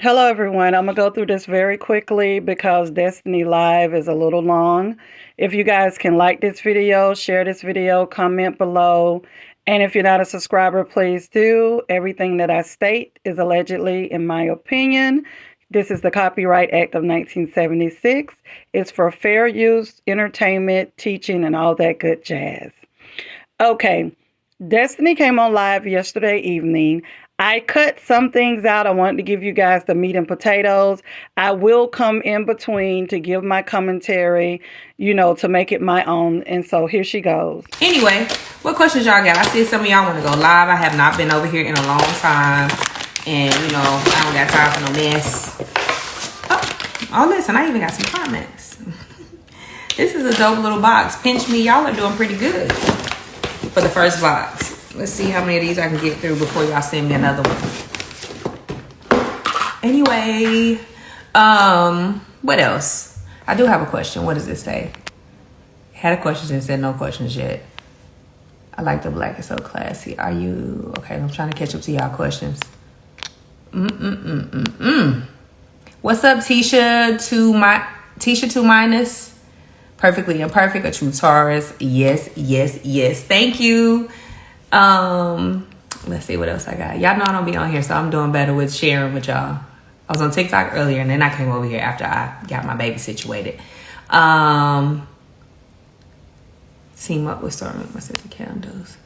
Hello, everyone. I'm going to go through this very quickly because Destiny Live is a little long. If you guys can like this video, share this video, comment below. And if you're not a subscriber, please do. Everything that I state is allegedly in my opinion. This is the Copyright Act of 1976. It's for fair use, entertainment, teaching, and all that good jazz. Okay, Destiny came on live yesterday evening. I cut some things out. I wanted to give you guys the meat and potatoes. I will come in between to give my commentary, to make it my own. And so here she goes. Anyway, what questions y'all got? I see some of y'all want to go live. I have not been over here in a long time. And, I don't got time for no mess. Oh, listen, I even got some comments. This is a dope little box. Pinch me. Y'all are doing pretty good for the first box. Let's see how many of these I can get through before y'all send me another one. Anyway, what else? I do have a question. What does it say? Had a question and said no questions yet. I like the black. It's so classy. Are you okay? I'm trying to catch up to y'all questions. What's up, Tisha 2 minus? Perfectly imperfect, a true Taurus. Yes. Thank you. Let's see what else I got. Y'all know I don't be on here, so I'm doing better with sharing with y'all. I was on TikTok earlier, and then I came over here after I got my baby situated. Team up with starting with my set of candles.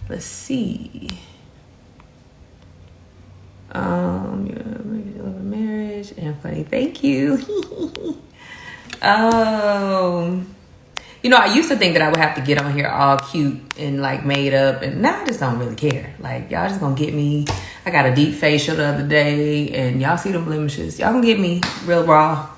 Let's see. You're marriage and funny. Thank you. I used to think that I would have to get on here all cute and like made up, and now I just don't really care. Like, y'all just gonna get me. I got a deep facial the other day, and y'all see them blemishes. Y'all gonna get me real raw.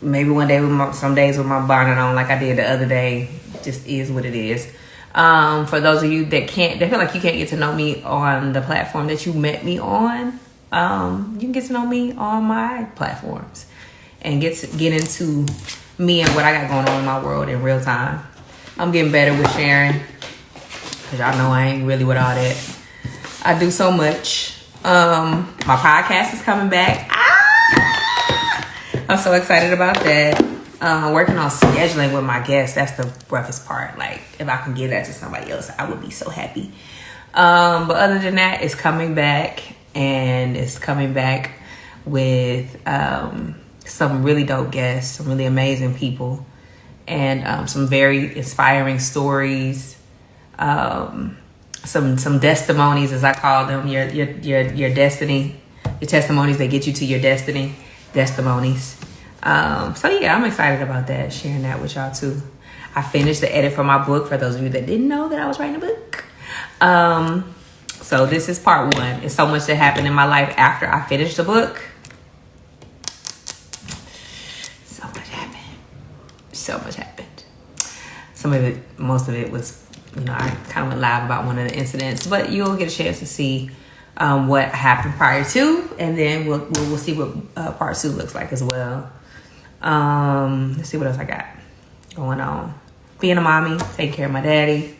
Maybe one day some days with my bonnet on, like I did the other day. Just is what it is. For those of you that feel like you can't get to know me on the platform that you met me on, you can get to know me on my platforms and get into me and what I got going on in my world in real time. I'm getting better with sharing, because y'all know I ain't really with all that. I do so much. My podcast is coming back. I'm so excited about that. Working on scheduling with my guests. That's the roughest part. Like, if I can give that to somebody else, I would be so happy. But other than that, it's coming back, and it's coming back with some really dope guests, some really amazing people, and some very inspiring stories. Some testimonies, as I call them, your destiny, your testimonies that get you to your destiny, testimonies. So yeah, I'm excited about that, sharing that with y'all too. I finished the edit for my book, for those of you that didn't know that I was writing a book. So this is part 1. It's so much that happened in my life after I finished the book. So much happened. Most of it was, I kind of went live about one of the incidents, but you'll get a chance to see what happened prior to, and then we'll see what part 2 looks like as well. Let's see what else I got going on. Being a mommy, taking care of my daddy,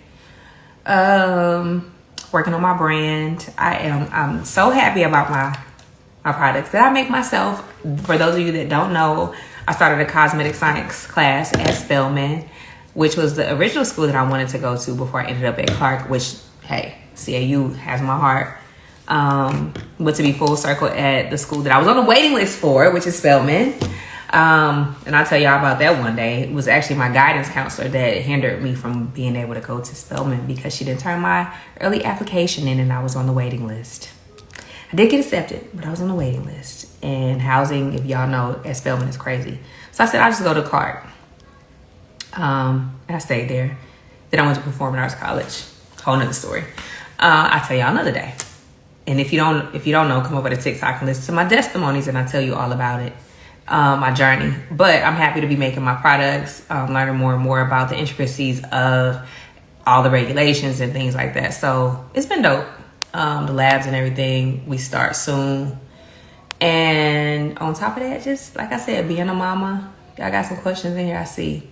working on my brand. I'm so happy about my products that I make myself. For those of you that don't know, I started a cosmetic science class at Spelman, which was the original school that I wanted to go to before I ended up at Clark, which, hey, CAU has my heart. But to be full circle at the school that I was on the waiting list for, which is Spelman. And I'll tell y'all about that one day. It was actually my guidance counselor that hindered me from being able to go to Spelman because she didn't turn my early application in, and I was on the waiting list. I did get accepted, but I was on the waiting list. And housing, if y'all know, at Spelman is crazy. So I said, I'll just go to Clark. And I stayed there. Then I went to Performing Arts College. Whole nother story. I'll tell y'all another day. And if you don't know, come over to TikTok and listen to my testimonies, and I'll tell you all about it, my journey. But I'm happy to be making my products, learning more and more about the intricacies of all the regulations and things like that. So it's been dope. The labs and everything, we start soon. And on top of that, just like I said, being a mama. Y'all got some questions in here, I see.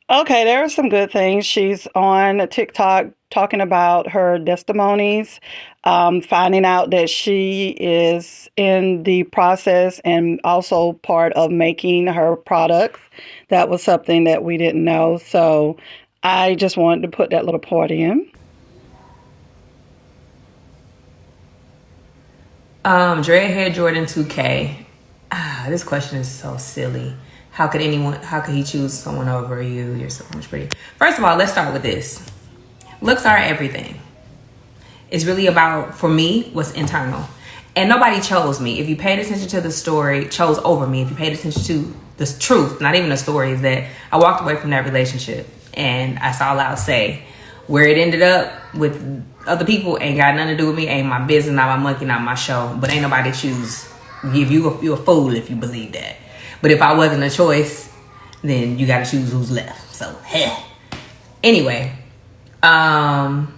Okay, there are some good things. She's on TikTok talking about her testimonies, finding out that she is in the process and also part of making her products. That was something that we didn't know. So I just wanted to put that little part in. Dreadhead Jordan 2K. This question is so silly. How could he choose someone over you? You're so much pretty. First of all, let's start with this. Looks are everything. It's really about, for me, what's internal. And nobody chose me. If you paid attention to the story, chose over me. If you paid attention to the truth, not even the story, is that I walked away from that relationship. And that's all I'll say. Where it ended up with other people ain't got nothing to do with me. Ain't my business, not my monkey, not my show. But ain't nobody choose. If you're a fool if you believe that. But if I wasn't a choice, then you got to choose who's left. So, heh. Anyway. And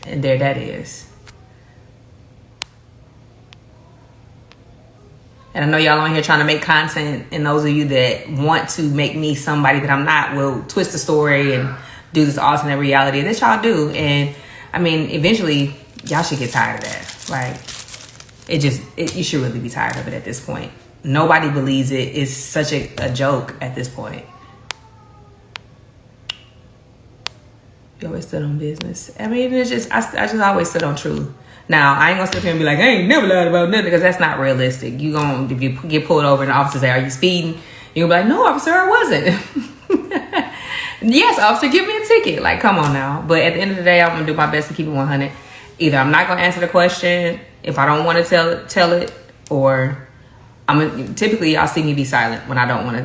there that is. And I know y'all on here trying to make content, and those of you that want to make me somebody that I'm not will twist the story and do this alternate reality that y'all do. And I mean, eventually y'all should get tired of that. Like, you should really be tired of it at this point. Nobody believes it. It's such a joke at this point. You always stood on business. I mean, it's just, I just always stood on truth. Now, I ain't gonna sit here and be like, I ain't never lied about nothing, because that's not realistic. If you get pulled over and the officer say, are you speeding? You're gonna be like, no, officer, I wasn't. Yes, officer, give me a ticket. Like, come on now. But at the end of the day, I'm gonna do my best to keep it 100. Either I'm not gonna answer the question if I don't want to tell it, or typically y'all see me be silent when I don't want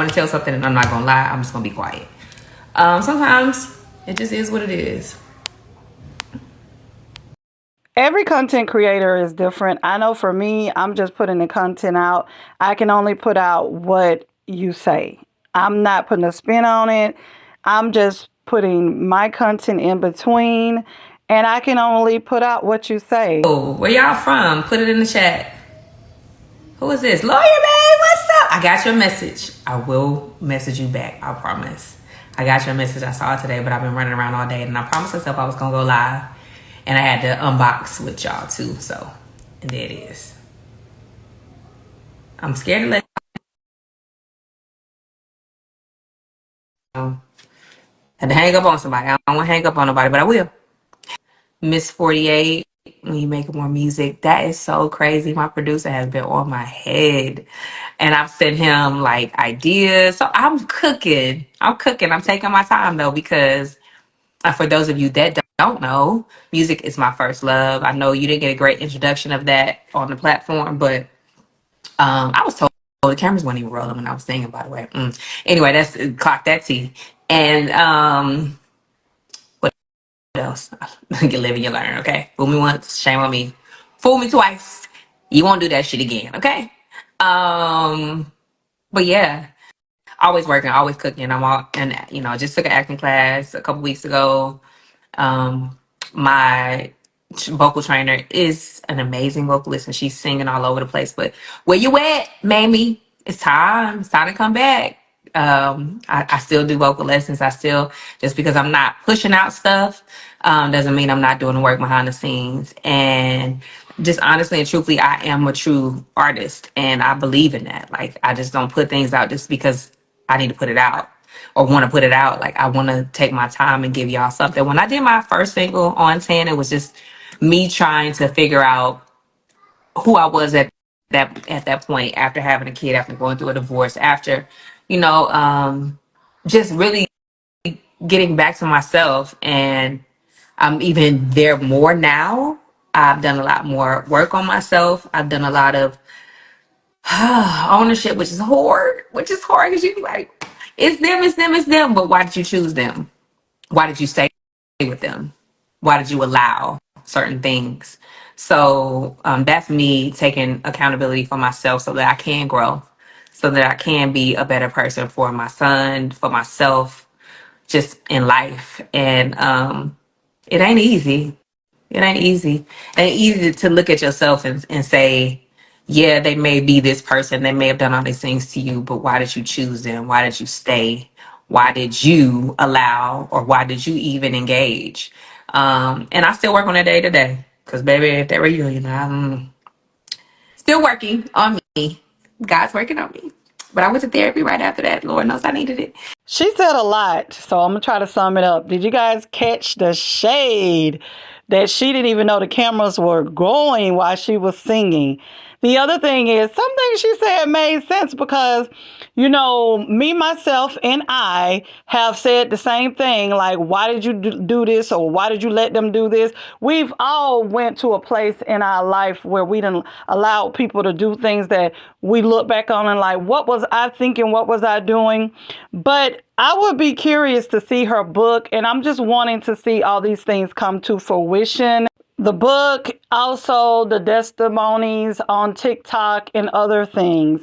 to tell something and I'm not gonna lie. I'm just gonna be quiet. Sometimes it just is what it is. Every content creator is different. I know for me, I'm just putting the content out. I can only put out what you say. I'm not putting a spin on it. I'm just putting my content in between, and I can only put out what you say. Oh, where y'all from? Put it in the chat. Who is this? Lawyer man, what's up? I got your message. I will message you back. I promise. I got your message. I saw it today, but I've been running around all day, and I promised myself I was gonna go live, and I had to unbox with y'all too. So, and there it is. I'm scared to let. Had to hang up on somebody. I don't want to hang up on nobody, but I will. Miss 48, when you make more music, that is so crazy. My producer has been on my head, and I've sent him like ideas. So I'm cooking. I'm taking my time though, because for those of you that don't know, music is my first love. I know you didn't get a great introduction of that on the platform, but I was told the cameras weren't even rolling when I was singing, by the way. Anyway, that's clock that T. And what else? You live and you learn, okay? Fool me once, shame on me. Fool me twice, you won't do that shit again, okay? But yeah, always working, always cooking. Just took an acting class a couple weeks ago. My vocal trainer is an amazing vocalist, and she's singing all over the place. But where you at, Mamie? It's time. It's time to come back. I still do vocal lessons. Just because I'm not pushing out stuff, doesn't mean I'm not doing the work behind the scenes. And just honestly and truthfully, I am a true artist, and I believe in that. Like, I just don't put things out just because I need to put it out or want to put it out. Like, I want to take my time and give y'all something. When I did my first single on 10, it was just me trying to figure out who I was at that point, after having a kid, after going through a divorce, after, just really getting back to myself. And I'm even there more now. I've done a lot more work on myself. I've done a lot of ownership, which is hard because you be like, it's them, it's them, it's them. But why did you choose them? Why did you stay with them? Why did you allow certain things? So that's me taking accountability for myself so that I can grow, so that I can be a better person for my son, for myself, just in life. And it ain't easy. It ain't easy. It ain't easy to look at yourself and say, yeah, they may be this person. They may have done all these things to you, but why did you choose them? Why did you stay? Why did you allow, or why did you even engage? And I still work on that day to day. Because, baby, at that reunion, I'm still working on me. God's working on me. But I went to therapy right after that. Lord knows I needed it. She said a lot, so I'm gonna try to sum it up. Did you guys catch the shade that she didn't even know the cameras were going while she was singing? The other thing is, some things she said made sense because, me, myself, and I have said the same thing. Like, why did you do this, or why did you let them do this? We've all went to a place in our life where we didn't allow people to do things that we look back on and like, what was I thinking? What was I doing? But I would be curious to see her book, and I'm just wanting to see all these things come to fruition. The book, also the testimonies on TikTok and other things.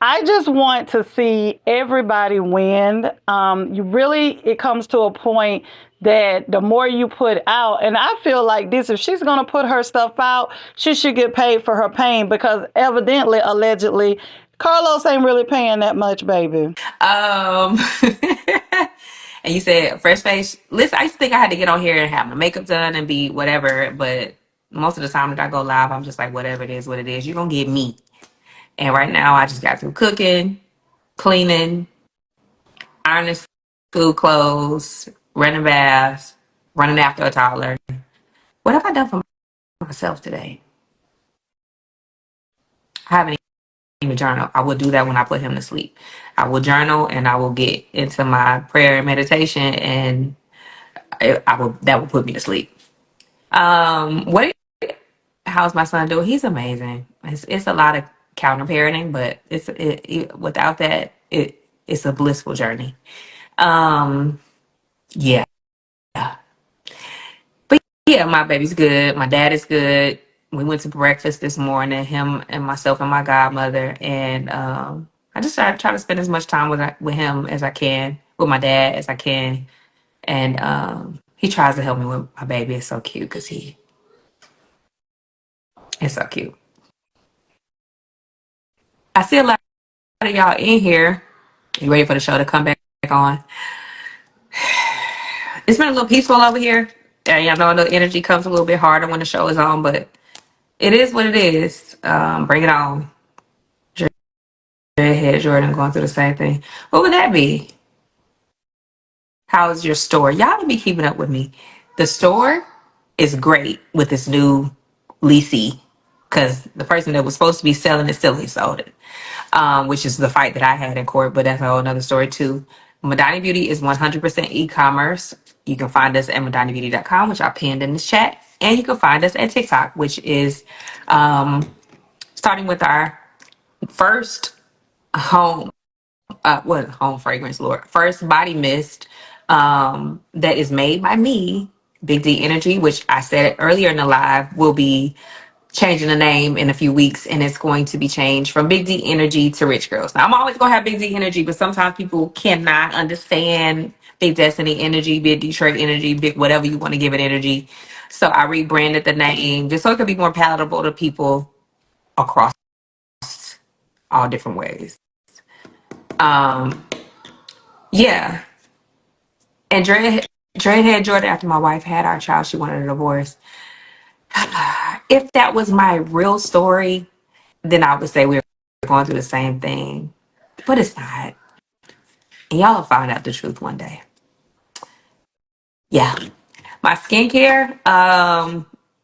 I just want to see everybody win. It comes to a point that the more you put out, and I feel like this, if she's going to put her stuff out, she should get paid for her pain because evidently, allegedly, Carlos ain't really paying that much, baby. Um, and you said fresh face. Listen, I used to think I had to get on here and have my makeup done and be whatever, but most of the time that I go live, I'm just like, whatever it is, what it is. You're gonna get me. And right now, I just got through cooking, cleaning, ironing school clothes, running baths, running after a toddler. What have I done for myself today? I haven't even journal. I will do that when I put him to sleep. I will journal and I will get into my prayer and meditation, and that will put me to sleep. What? How's my son doing? He's amazing. It's a lot of counter parenting, but without that, it's a blissful journey. Um, yeah, but yeah, my baby's good. My dad is good. We went to breakfast this morning, him and myself and my godmother, and I just try to spend as much time with him as I can, with my dad as I can, and he tries to help me with my baby. It's so cute because it's so cute. I see a lot of y'all in here. You ready for the show to come back on? It's been a little peaceful over here. Y'all know the energy comes a little bit harder when the show is on, but it is what it is. Bring it on. Dreadhead Jordan going through the same thing. What would that be? How's your store? Y'all don't be keeping up with me. The store is great with this new leasee because the person that was supposed to be selling it still ain't sold it, which is the fight that I had in court, but that's a whole another story too. Madani Beauty is 100% e-commerce. You can find us at madanibeauty.com, which I pinned in this chat. And you can find us at TikTok, which is starting with our first home what home fragrance, Lord, first body mist that is made by me, Big D Energy, which I said earlier in the live will be changing the name in a few weeks, and it's going to be changed from Big D Energy to Rich Girls. Now I'm always gonna have Big D Energy, but sometimes people cannot understand Big Destiny Energy, Big Detroit Energy, big whatever you want to give it energy. So I rebranded the name just so it could be more palatable to people across all different ways. Um, yeah, and Dre had Jordan after my wife had our child. She wanted a divorce. If that was my real story, then I would say we were going through the same thing. But it's not. And y'all will find out the truth one day. Yeah. My skincare,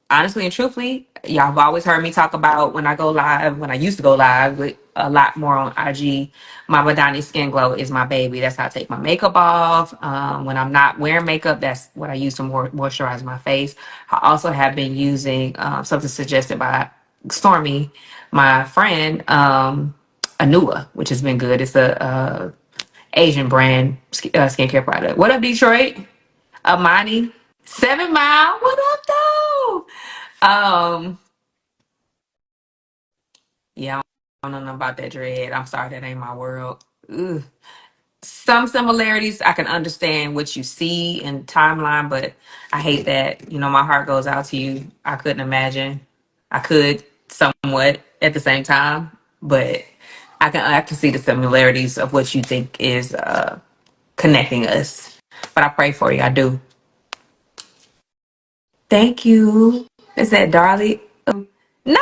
honestly and truthfully, y'all have always heard me talk about when I go live, when I used to go live with a lot more on IG. My Madani Skin Glow is my baby. That's how I take my makeup off. When I'm not wearing makeup, that's what I use to moisturize my face. I also have been using something suggested by Stormy, my friend, Anua, which has been good. It's a Asian brand skincare product. What up, Detroit? Amani, 7 Mile. What up, though? Yeah, I don't know nothing about that dread. I'm sorry, that ain't my world. Ugh. Some similarities, I can understand what you see in timeline, but I hate that. My heart goes out to you. I couldn't imagine. I could somewhat at the same time, but I can see the similarities of what you think is connecting us. But I pray for you. I do. Thank you. Is that Darlie? No, no,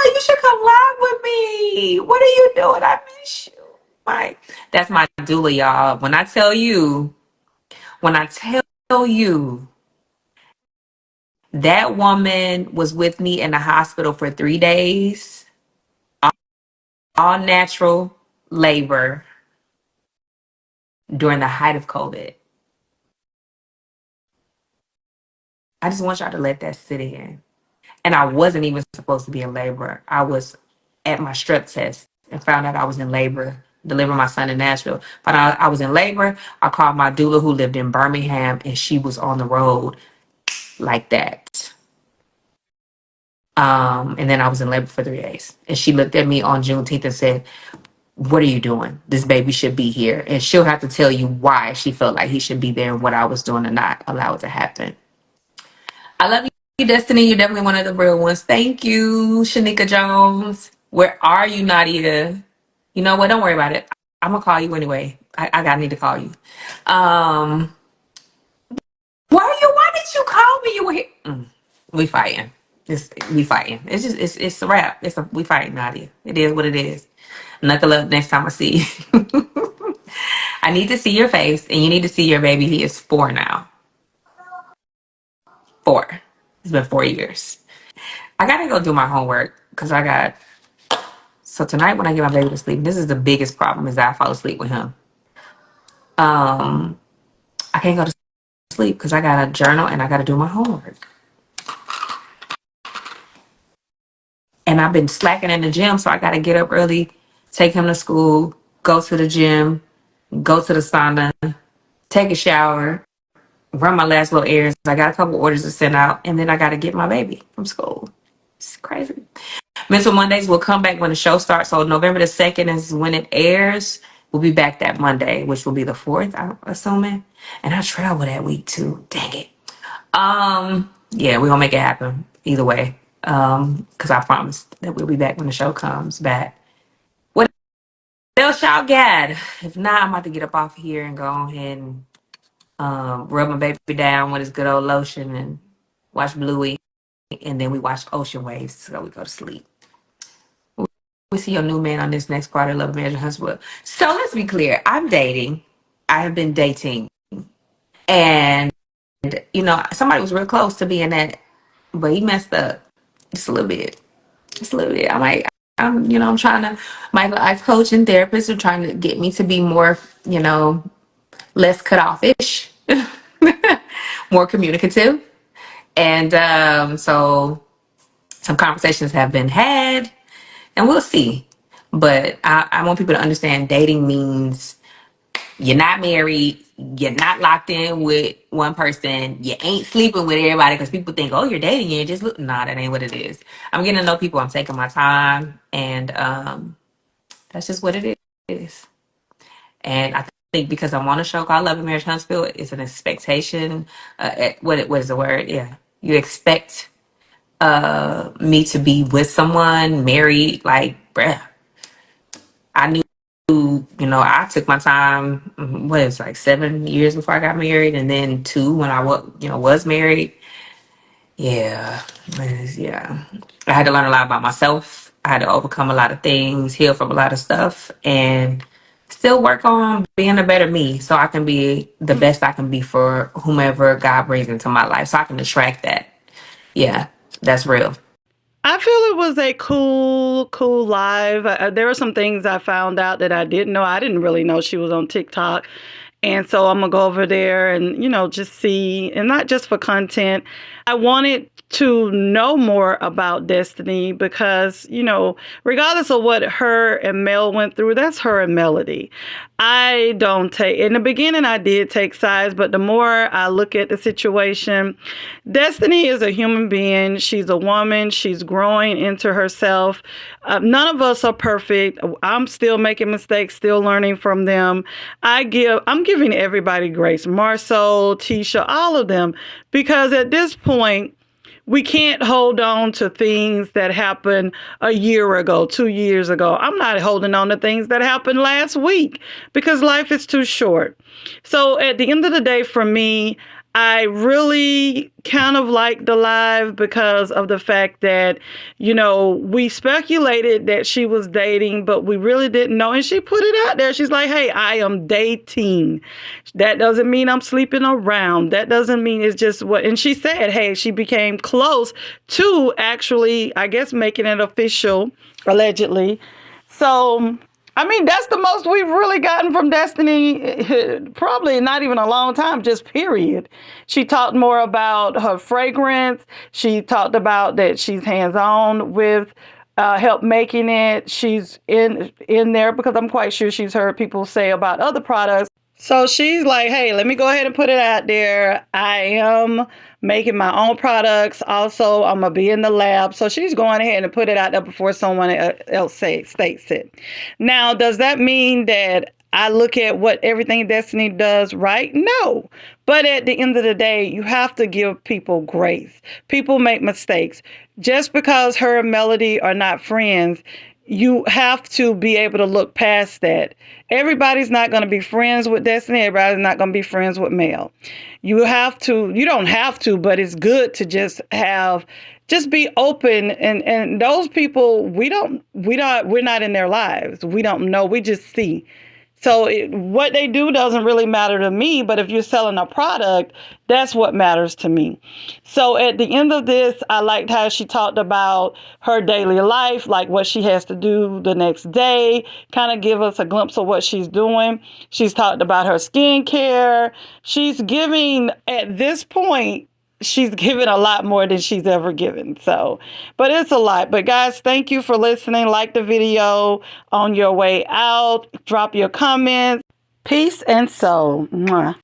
you should come live with me. What are you doing? I miss you. Mike. That's my doula, y'all. When I tell you that woman was with me in the hospital for 3 days, all natural labor during the height of COVID. I just want y'all to let that sit in. And I wasn't even supposed to be in labor. I was at my strep test and found out I was in labor, delivering my son in Nashville. Found out I was in labor. I called my doula who lived in Birmingham, and she was on the road like that. And then I was in labor for 3 days. And she looked at me on Juneteenth and said, "What are you doing? This baby should be here." And she'll have to tell you why she felt like he should be there and what I was doing to not allow it to happen. I love you, Destiny. You're definitely one of the real ones. Thank you, Shanika Jones. Where are you, Nadia? You know what? Don't worry about it. I'm gonna call you anyway. I need to call you. Um, why did you call me? You were here. We fighting. We fighting. It's a wrap. We fighting, Nadia. It is what it is. Knuckle up next time I see you. I need to see your face, and you need to see your baby. He is 4 now. 4. It's been 4 years. I gotta go do my homework because I got. So tonight when I get my baby to sleep, this is the biggest problem is that I fall asleep with him. I can't go to sleep because I got to journal and I got to do my homework. And I've been slacking in the gym, so I got to get up early, take him to school, go to the gym, go to the sauna, take a shower, run my last little errands. I got a couple orders to send out, and then I got to get my baby from school. It's crazy. Mental Mondays will come back when the show starts. So November the 2nd is when it airs. We'll be back that Monday, which will be the 4th, I'm assuming. And I travel that week too. Dang it. Yeah, we're gonna make it happen either way. Because I promise that we'll be back when the show comes back. What else y'all got? If not, I'm about to get up off here and go ahead and rub my baby down with his good old lotion and watch Bluey, and then we watch Ocean Waves so we go to sleep. We see your new man on this next part of Love Marriage and Husband. So let's be clear. I'm dating. I have been dating, and somebody was real close to being that, but he messed up just a little bit. Just a little bit. I'm trying to. My life coach and therapist are trying to get me to be more, less cut off-ish, more communicative, and so some conversations have been had, and we'll see. But I want people to understand dating means you're not married, you're not locked in with one person, you ain't sleeping with everybody because people think, oh, you're dating, you just look. Nah, that ain't what it is. I'm getting to know people, I'm taking my time, and that's just what it is. And I think because I'm on a show called Love and Marriage Huntsville, it's an expectation. What is the word? Yeah, you expect me to be with someone, married, like, bruh. I knew, I took my time. What is like 7 years before I got married, and then 2 when I was married. Yeah, yeah. I had to learn a lot about myself. I had to overcome a lot of things, heal from a lot of stuff, and still work on being a better me, so I can be the best I can be for whomever God brings into my life, so I can attract that. Yeah, that's real. I feel it was a cool live. There were some things I found out that I didn't know. I didn't really know she was on TikTok. And so I'm going to go over there and, just see, and not just for content. I wanted to know more about Destiny because, regardless of what her and Mel went through, that's her and Melody. I don't take, in the beginning, I did take sides, but the more I look at the situation, Destiny is a human being. She's a woman. She's growing into herself. None of us are perfect. I'm still making mistakes, still learning from them. I'm giving everybody grace. Marcel, Tisha, all of them, because at this point, we can't hold on to things that happened a year ago, 2 years ago. I'm not holding on to things that happened last week because life is too short. So at the end of the day, for me, I really kind of liked the live because of the fact that, we speculated that she was dating, but we really didn't know. And she put it out there. She's like, hey, I am dating. That doesn't mean I'm sleeping around. That doesn't mean it's just what. And she said, hey, she became close to actually, I guess, making it official, allegedly. So, I mean, that's the most we've really gotten from Destiny, probably not even a long time, just period. She talked more about her fragrance. She talked about that she's hands-on with help making it. She's in there because I'm quite sure she's heard people say about other products. So she's like, hey, let me go ahead and put it out there. I am making my own products. Also, I'm going to be in the lab. So she's going ahead and put it out there before someone else states it. Now, does that mean that I look at what everything Destiny does right? No. But at the end of the day, you have to give people grace. People make mistakes. Just because her and Melody are not friends, you have to be able to look past that. Everybody's not going to be friends with Destiny. Everybody's not going to be friends with Mel. You don't have to, but it's good to just be open. And those people, we're not in their lives. We don't know. We just see. So what they do doesn't really matter to me, but if you're selling a product, that's what matters to me. So at the end of this, I liked how she talked about her daily life, like what she has to do the next day, kind of give us a glimpse of what she's doing. She's talked about her skincare. She's giving, at this point, she's given a lot more than she's ever given. So, but it's a lot. But guys, thank you for listening. Like the video on your way out. Drop your comments. Peace and soul. Mwah.